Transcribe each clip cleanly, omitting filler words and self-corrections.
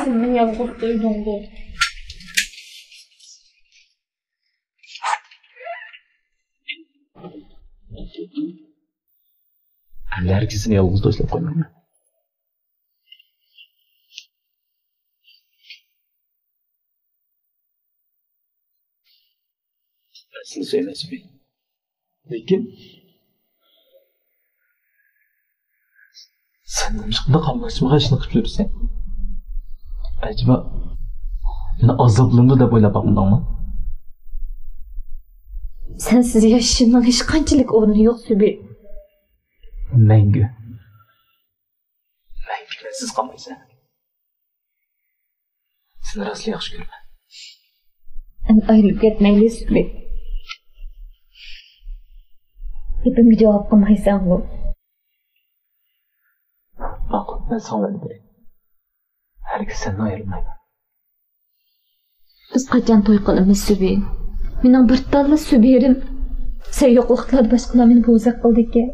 Sen beni yalnız duydun bu. Herkesini yalnız doysa koymayın. Ben size söylemesin. Lekin sen shunday qolmoqchiman, shuni qilib yursan. Acaba meni azoblanadi deb o'ylab baqdingmi? Sensiz yaşamın hiç qanchalik o'rni yo'q, Subi. Mangu mensiz qolmaysan. Seni rostla yaxshi ko'raman. Endi ayrılib ketmayli, Subi. Gapimga javob qilmaysan bu. Ma'qul, ben sana bereyim. Herkes senden ayrılmayman. Biz qachon to'y qilamiz, Subi? Mening bir talla Subirim. Sen yo'qliklarda boshqalar meni bo'zaq qildi ekan.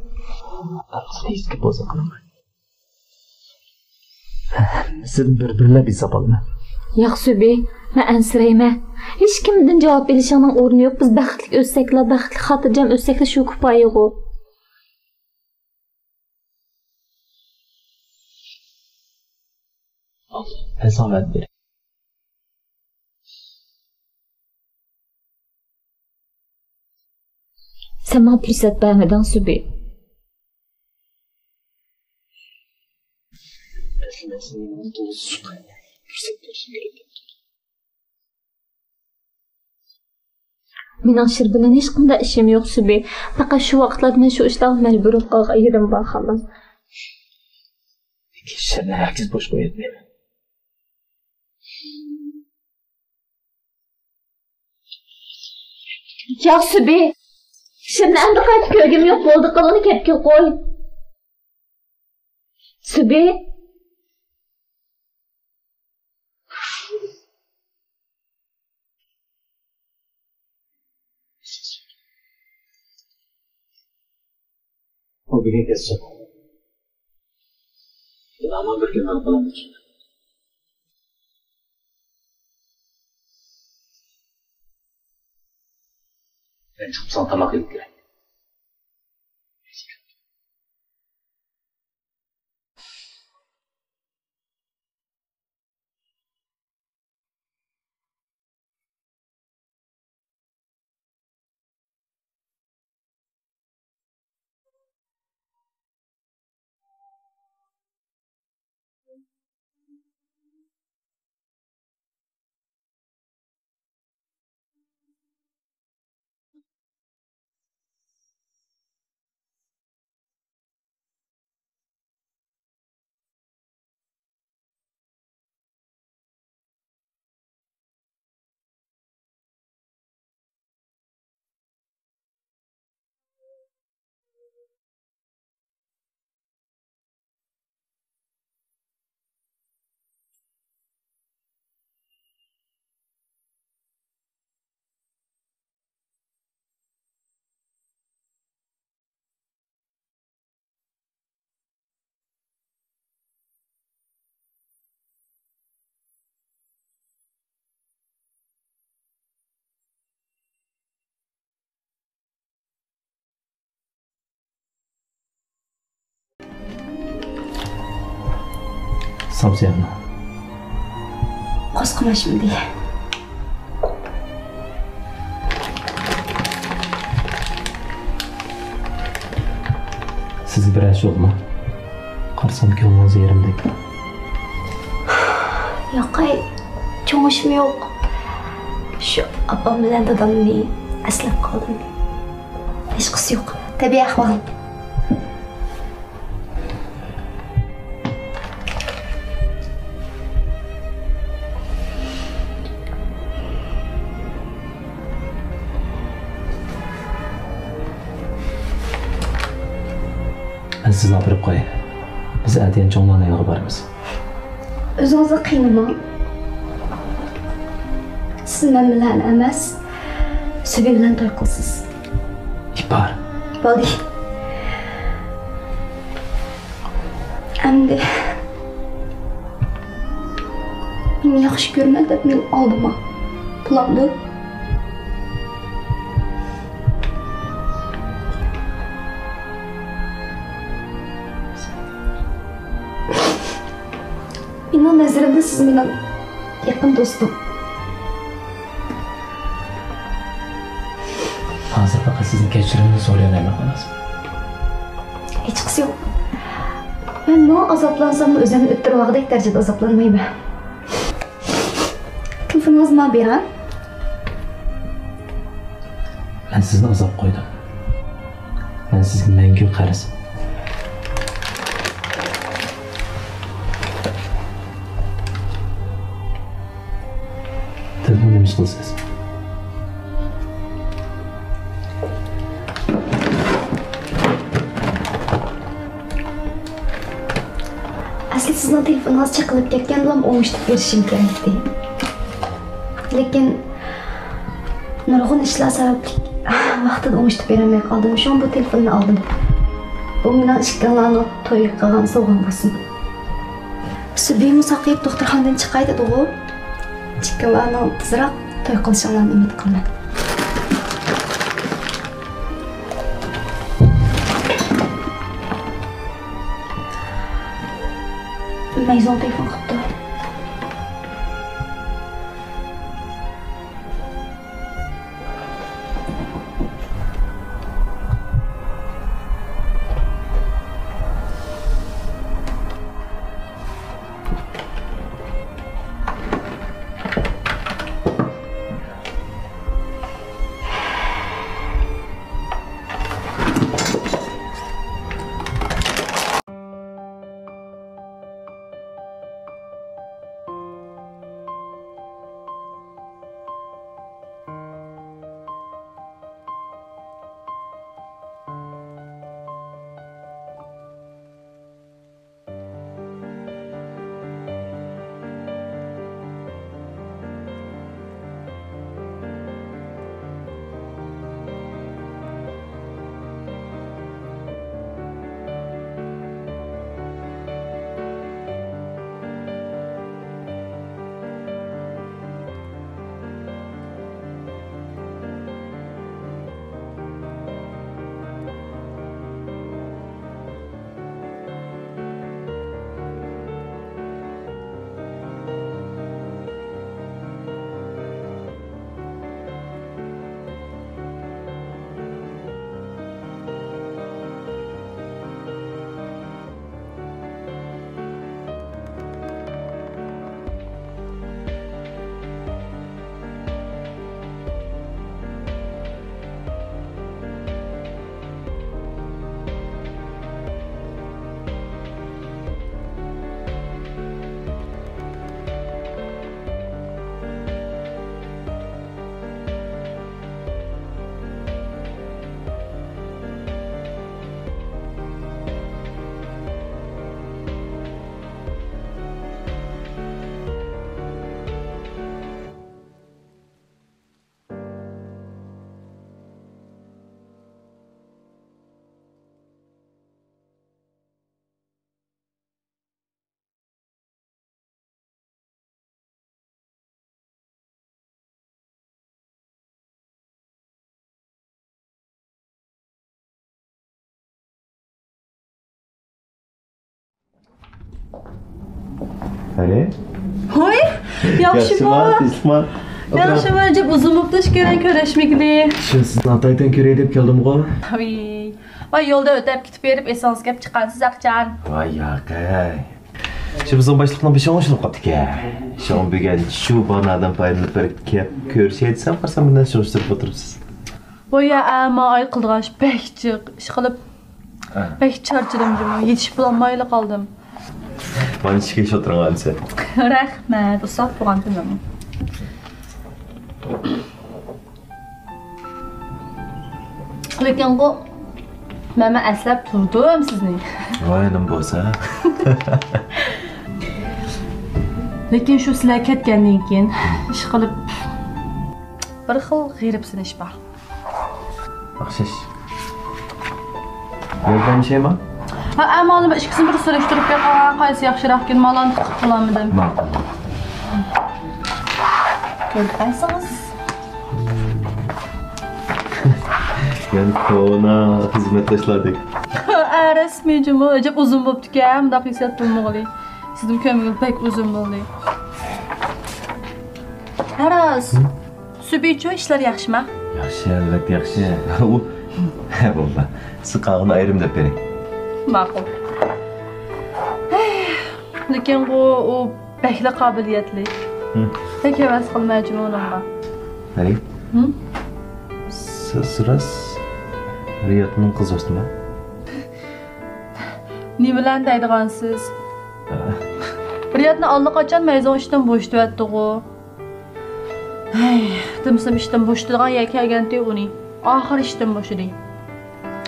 Eski bo'zaq qilaman. Siz bir-birlar hisob olaman. Yo'q, Subi, men ansirayman. Hech kimdan javob berishingning o'rni yo'q. Biz baxtli o'ssaklar, baxtli xotirjam o'ssaklar shu kifoya-ku. Hesap ver. Sen bana fırsat vermeden, Subi. Ben senin doğrusu fırsat verişim gerekiyor. Mening shir bilan hech qanday ishim yo'q, Subi. Faqat shu vaqtlarda men shu ishlarga majbur qolgan yerim bor, xolos. Seni herkes boş koyatmaydi. Yo'q, Subi. Şimdi endi qaytib ko'rgim yo'q bo'ldi, qilini ketga qo'y. Subi. O bir gün geçecek. Ama bir gün algılanır. Ben çok saltamak yok gerek. Sabziyana. Qo'zqima şimdi. Siz bir ish yo'qmi? Qarsam ko'nglingiz yerimdek. Yo'q, cho'ng ishim yo'q. Shu opam bilan dadamni eslab qoldim. Hech qisi yo'q. Tabiiy ahvol. Ben sizni olib qo'yay. Biz atyan cho'nglarni yig'ib boramiz. O'zingizni qiynamang. Siz men bilan emas, Subi bilan to'y qilasiz. İpar. Bo'ldi. Endi Meni yaxshi ko'rma deb men oldima. Pulamdi. Mening nazarimda siz mening yaqin do'stim. Hozir faqat sizning kechirimni so'rayman xolos. Hech qisi yo'q. Ben ne azaplansam özümü öttürüvaqdek derecede azaplanmayım. Telefonunuzu bana berin. Ben sizni azap qo'ydim. Ben sizga mangu qarasam. Telefon nima qilasiz? Asli sizning telefoningiz chaqilib ketgan bilan o'ngishtirib berishim kerakdi. Lekin nurg'un ishlar sababli vaqtida o'ngishtirib berolmay qoldim. Shu bu telefonni oldim. Bu mening ishkanlarni to'y qilgan sovg'am bo'lsin. Subiy Musaqib doktorxonadan chiqay dedi-ku. Chiqqanlarni tezroq to'y qilishinglarni umid qilaman. Maison telefon qilibdi. Ali? Hoy, yaxshi bor. Isma. Yaxshi bor, deb uzun bo'lib ishkeran ko'rishmikli. Shu sizni ataydan ko'ray deb keldim-ku. Voy. Voy, yo'lda o'tib ketib berib, esonsiz gap chiqqansiz aqchan. Voy, yaqay. Shu bizning boshliqning bir shonishilib qopdi-ku. Shon degan shu bonadan payini bir kep ko'rsaytsam, qarsam bundan shonishtirib o'tiribsiz. Voy, ama ay qilgan bekchiq, ish qilib bek charchadim, yetishib bo'lmayli qoldim. Bana ishga ish o'tirgansiz. Rahmat, uzoq bo'lgan kunim. Lekin bu mama aslab turdim sizni. Voy, nima bo'lsa. Lekin shu sizlar ketgandan keyin ish qilib bir xil g'iribsinish bor. Yaxshi. Yerdan şeymi? Ha, ammo nima ikkisini bir surishtirib qo'ygan, qaysi yaxshiroq ekan, malon qilamidim. Görürsünüz. Yani kona hizmetleşlerdik. Resmiycimi, acaba uzun bo'pti ekan, bunday hissiyat bo'lmog'li. Sizning ko'nglingiz pek uzun bo'ldi. Aras. Subichu ishlar yaxshimi? Yaxshi, albatta yaxshi. U bo'ldi. Siqog'ini ayrim deb bering. Ma'qul. Lekin u bekli qobiliyatli. Hech havas qilmayman unga. Nari? Siz Riyotning qiz do'stimi? Ne bilan deydigansiz? Riyotni allaqachon maydon ishdan bo'shatdi-ku. Timsim ishdan bo'shatigan kelganda uni oxir ishdan bo'shadi.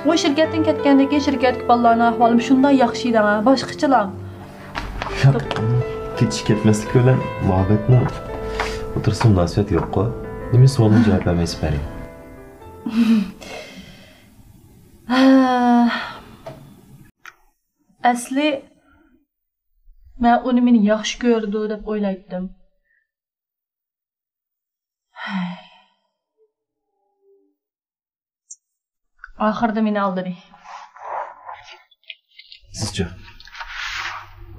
O shirkatdan ketgandan keyin shirkatga bolalarning ahvoli shunday yaxshi edi, boshqachalar. Ketish ketmaslik bilan muhabbatni o'tirsa munosabat yo'q-ku. Nima savolga javob bermaysiz bari? Asli men uni meni yaxshi ko'rdi deb o'ylaydim. Oxirda meni aldiri. Sizchi?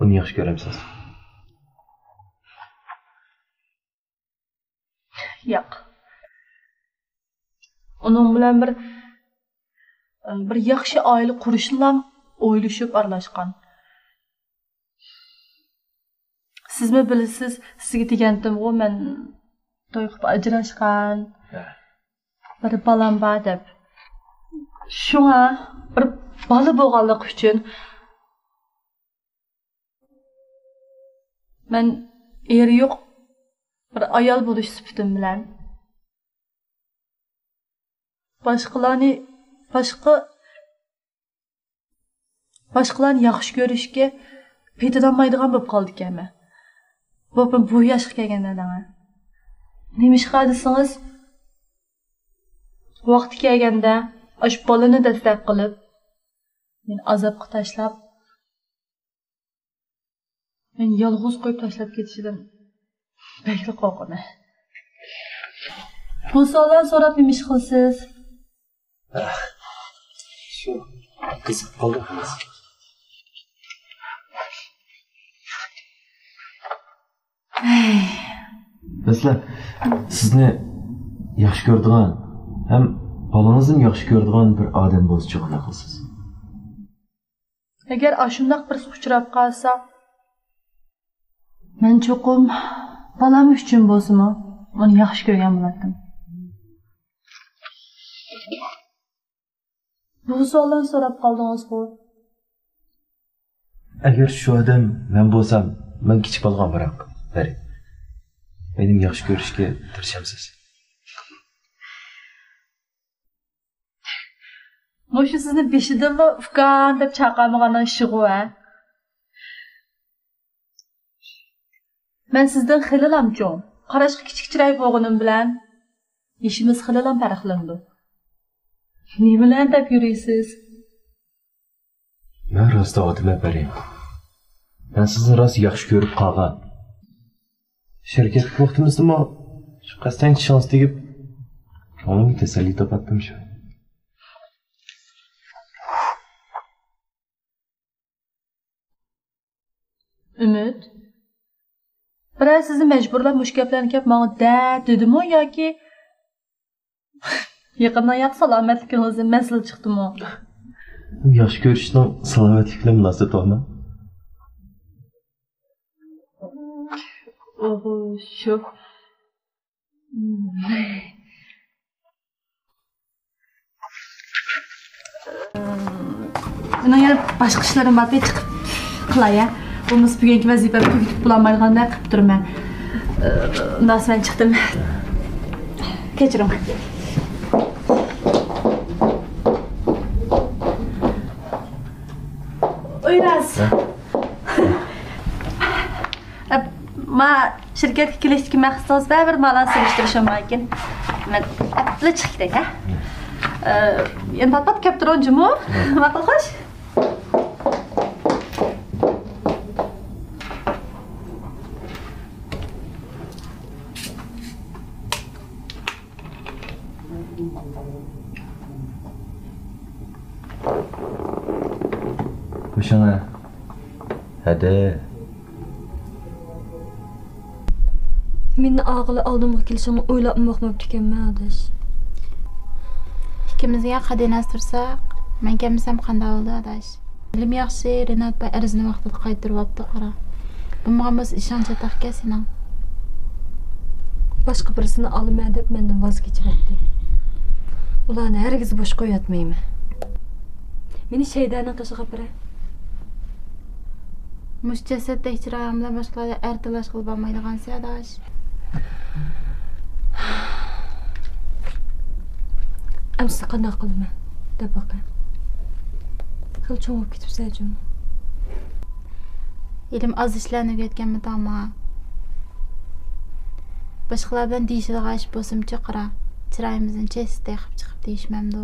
Uni yaxshi ko'ramsiz? Yo'q. Uning bilan bir yaxshi oila qurishni o'ylashib aralashgan. Sizmi bilasiz, sizga degandim-ku, men to'y qilib ajrashgan. Bir balam bor deb. Shunga bir bola bo'lganlik uchun men eri yo'q bir ayol bo'lish sifatim bilan boshqalarni yaxshi ko'rishga paytolmaydigan bo'lib qoldik ekan. Bu yoshga kelganda nima desangiz, vaqti kelganda ash bolani dastak qilib, men azobga tashlab, men yolg'iz qo'yib tashlab ketishidan bekli qo'rqaman. Bu savollarni so'rab nima ish qilsiz? Shu qiziq qoldi. Mesela sizni yaxshi ko'radigan ham bolangizni yaxshi ko'radigan bir odam bo'lsa qanday qilasiz? Agar ashundoq bir uchrab qolsa, men cho'qim balam uchun bo'lsa-mu, uni yaxshi ko'rgan bo'lardim. Bu savollarni so'rab qoldingiz-ku. Agar shu odam men bo'lsam, men kichik bo'lgan biroq, bari. Benim yaxshi ko'rishga tirishamsiz. Mo'shu sizni beshidimi ufkan deb chaqirmagandan shig'u-a? Men sizdan xilalam cho'ng. Qarashqa kichikchiroq bo'lganim bilan ishimiz xilalam farqlandi. Nima bilan deb yurasiz? Men rost odimga bering. Men sizni rost yaxshi ko'rib qolgan. Şirket vaqtimizda mo shu qasdan shans tegib, ko'nglimga tasalli topatdim shu. Umid. Biroz sizni majburlab mush gaplarni kelib menga dedimi yoki yaqindan yoq salomatligingizni masala chiqdimi? Yaxshi ko'rishning salomatlik bilan munosabat bormi? Şu. Buna yana başqa ishlarim bor, chiqib qilay. Bo'lmasa bugungi vazifamni tugatib bo'lmaydiganda qilib turman. Undan so'ng chiqdim. Kechiring. Oyras. Ma shirkatga kelishga maqsadsiz bir malon surishtirishim mumkin. Men atla chiqdik, ha? Endi pat kelib turibjimi? Ma'qul xo'sh? Qo'shinglar. Hadi. Meni og'ili oldimga kelishimni o'ylab boqmabdi ekanman adash. Ikkimizga qadinaz tursak, men kelmasam qanday bo'ldi adash? Bilim yaxshi, Renat bay arizni vaqtida qaytaryapti qara. Bunga ishonch taqqa sening. Boshqa birisini olmayman deb mendan voz kechyapti. Ularni hargiz bosh qo'yatmayman. Meni shaydaning qishiga bira. Mush jasadda chiroyim bilan boshqalarga ertalash qilib olmaydigan adash. Amsa qanday qilman? Deb baqa. Qil cho'ngib ketibsan-ku. Elim az ishlarni o'rgatganmi tamma. Boshqalar bilan deyishadigan ish bo'lsimcha qara. Chiroyimizni chestda qilib chiqib deyishmamdi.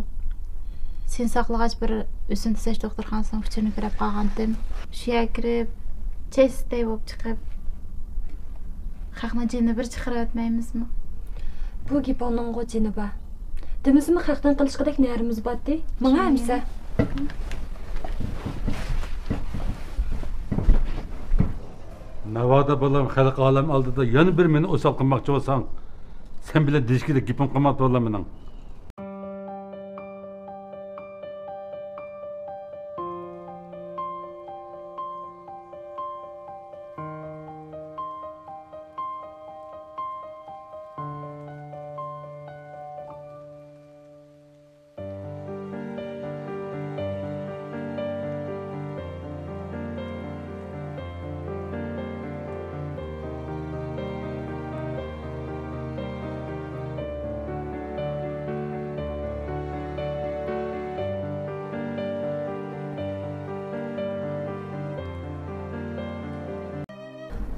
Sen saqlag'ach bir o'simta tisash doktorxonasining kuchini ko'rib qolgandim. Shu yerga kirib, chestda bo'lib chiqib xalqni jinni bir chiqarib o'tmaymizmi? Bu gap oningga jini bor. Demizmi xalqdan qilishqidek nerimiz bordi? Menga amsa. Navoda bolam xalq olam oldida yana bir meni o'sal qilmoqchi bo'lsang, sen bilan deshkida gapim qilmoqchi bo'laman mening.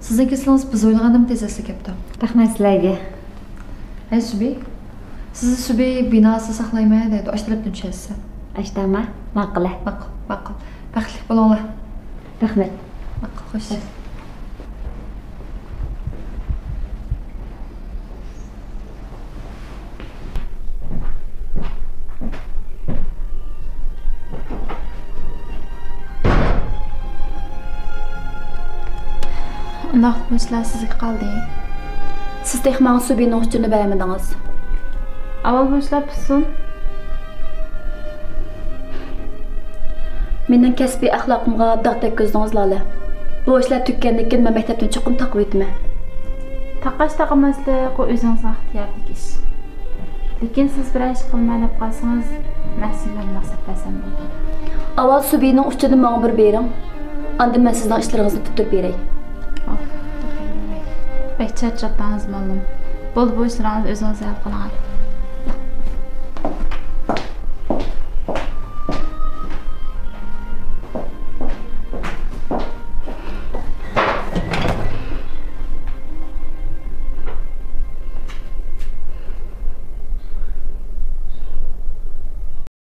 Sizning kelishingiz biz o'ylagandan tez kelibdi. Rahmat sizlarga. Ay Subi, sizni Subi binosi saqlayman deydi. Ashtarabdan tushasiz. Ashtama, ma'qul. Ma'qul. Baxtli bo'linglar. Rahmat. Ma'qul, xo'sh. Undaq bo'lsa sizga qoldi. Siz texman Subining uchini bermadingiz. Avval boshlab bitsin. Mening kasbiy axloqimga dog'dak ko'zdingiz Lola. Bu ishlar tuggandan keyin men maktabdan chiqib taqib o'tman. Taqash taqamaslik u o'zingizga ixtiyorlik ish. Lekin siz bir ish qilmay deb qolsangiz, maksimum maqsad tasam bo'ladi. Avval Subining uchini menga bir bering. Endi men sizning ishlaringizni tutib beray. Bek charchatdingiz ma'lum. Bo'ldi bu ishlarni o'zingiz hal qiling.